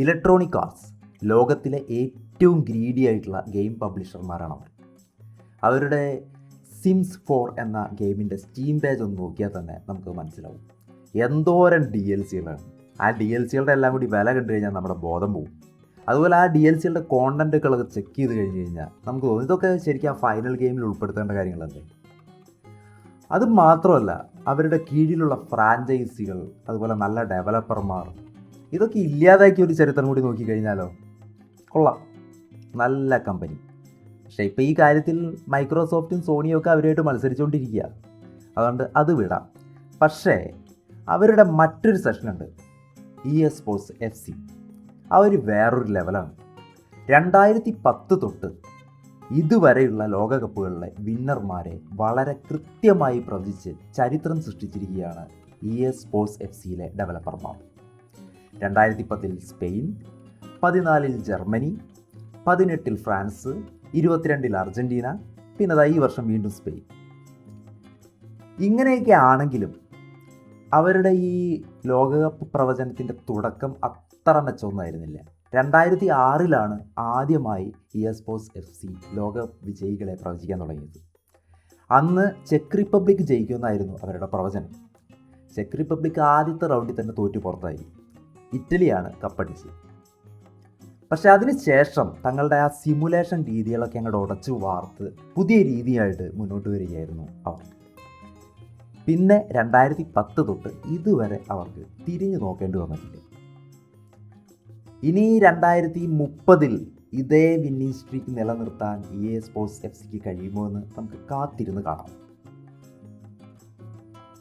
Electronic arts ലോകത്തിലെ ഏറ്റവും greedy ആയിട്ടുള്ള ഗെയിം പബ്ലിഷർമാരാണ് അവർ. അവരുടെ സിംസ് 4 എന്ന ഗെയിമിൻ്റെ സ്റ്റീം പേജ് ഒന്ന് നോക്കിയാൽ തന്നെ നമുക്ക് മനസ്സിലാവും എന്തോരം DLC-കളാണ്. ആ DLC-കളുടെ എല്ലാം കൂടി വില കണ്ടു കഴിഞ്ഞാൽ നമ്മുടെ ബോധം പോകും. അതുപോലെ ആ DLC-കളുടെ കോണ്ടൻറ്റുകളൊക്കെ ചെക്ക് ചെയ്ത് കഴിഞ്ഞ് കഴിഞ്ഞാൽ നമുക്ക് തോന്നും ഇതൊക്കെ ശരിക്കും ആ ഫൈനൽ ഗെയിമിൽ ഉൾപ്പെടുത്തേണ്ട കാര്യങ്ങളല്ലേ. അത് മാത്രമല്ല, അവരുടെ കീഴിലുള്ള ഫ്രാഞ്ചൈസികൾ, അതുപോലെ നല്ല ഡെവലപ്പർമാർ, ഇതൊക്കെ ഇല്ലാതാക്കിയ ഒരു ചരിത്രം കൂടി നോക്കിക്കഴിഞ്ഞാലോ കൊള്ളാം. നല്ല കമ്പനി. പക്ഷേ ഇപ്പോൾ ഈ കാര്യത്തിൽ മൈക്രോസോഫ്റ്റും സോണിയും ഒക്കെ അവരുമായിട്ട് മത്സരിച്ചുകൊണ്ടിരിക്കുക. അതുകൊണ്ട് അത് വിടാം. പക്ഷേ അവരുടെ മറ്റൊരു സെഷനുണ്ട്, EA Sports FC. അവർ വേറൊരു ലെവലാണ്. 2010 തൊട്ട് ഇതുവരെയുള്ള ലോകകപ്പുകളിലെ വിന്നർമാരെ വളരെ കൃത്യമായി പ്രവചിച്ച് ചരിത്രം സൃഷ്ടിച്ചിരിക്കുകയാണ് EA Sports FCയിലെ ഡെവലപ്പർമാർ. 2010 Spain, 14 Germany, 18 France, 22 Argentina, പിന്നെ ഈ വർഷം വീണ്ടും സ്പെയിൻ. ഇങ്ങനെയൊക്കെ ആണെങ്കിലും അവരുടെ ഈ ലോകകപ്പ് പ്രവചനത്തിൻ്റെ തുടക്കം അത്ര മെച്ചമൊന്നുമായിരുന്നില്ല. 2006 ആദ്യമായി EA Sports FC ലോകകപ്പ് വിജയികളെ പ്രവചിക്കാൻ തുടങ്ങിയത്. അന്ന് ചെക്ക് റിപ്പബ്ലിക് ജയിക്കുമെന്നായിരുന്നു അവരുടെ പ്രവചനം. ചെക്ക് റിപ്പബ്ലിക് ആദ്യത്തെ റൗണ്ടിൽ തന്നെ തോറ്റു പുറത്തായി. ഇറ്റലിയാണ് കപ്പടിച്ചത്. പക്ഷെ അതിന് ശേഷം തങ്ങളുടെ ആ സിമുലേഷൻ രീതികളൊക്കെ അങ്ങോട്ട് ഉടച്ചു വാർത്ത് പുതിയ രീതിയായിട്ട് മുന്നോട്ട് വരികയായിരുന്നു അവർ. പിന്നെ 2010 തൊട്ട് ഇതുവരെ അവർക്ക് തിരിഞ്ഞു നോക്കേണ്ടി വന്നിട്ടില്ല. ഇനി 2030 ഇതേ വിന്നിംഗ് സ്ട്രീക്ക് നിലനിർത്താൻ EA Sports FCക്ക് കഴിയുമോ എന്ന് നമുക്ക് കാത്തിരുന്ന് കാണാം.